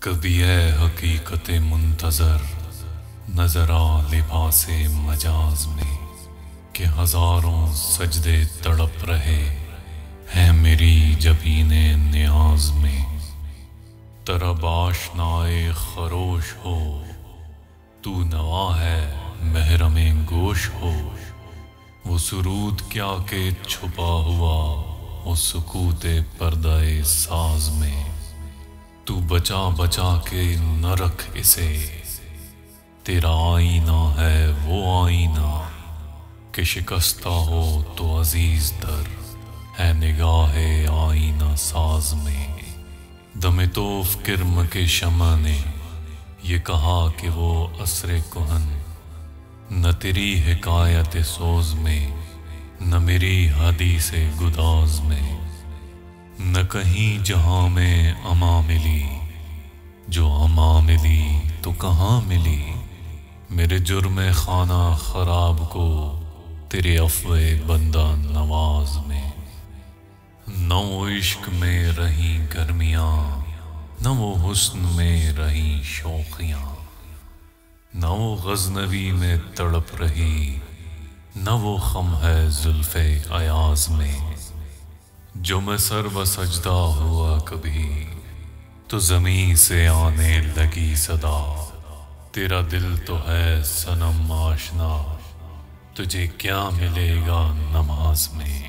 کبھی ہے حقیقت منتظر نظر آ لباس مجاز میں کہ ہزاروں سجدے تڑپ رہے ہیں میری جبین نیاز میں۔ طرب آشنائے خروش ہو تو نوا ہے محرم گوش ہو، وہ سرود کیا کہ چھپا ہوا وہ سکوت پردہ ساز میں۔ تو بچا بچا کے نہ رکھ اسے، تیرا آئینہ ہے وہ آئینہ کہ شکستہ ہو تو عزیز تر ہے نگاہ آئینہ ساز میں۔ دم توف کرم کے شمع نے یہ کہا کہ وہ عصر کہن، نہ تیری حکایت سوز میں نہ میری حدیث گداز میں، نہ کہیں جہاں میں اما ملی، جو اما ملی تو کہاں ملی میرے جرم خانہ خراب کو تیرے عفو بندہ نواز میں۔ نہ وہ عشق میں رہیں گرمیاں، نہ وہ حسن میں رہیں شوخیاں، نہ وہ غزنوی میں تڑپ رہی، نہ وہ خم ہے زلف ایاز میں۔ جو میں سر بسجدہ ہوا کبھی تو زمیں سے آنے لگی صدا، تیرا دل تو ہے صنم آشنا تجھے کیا ملے گا نماز میں۔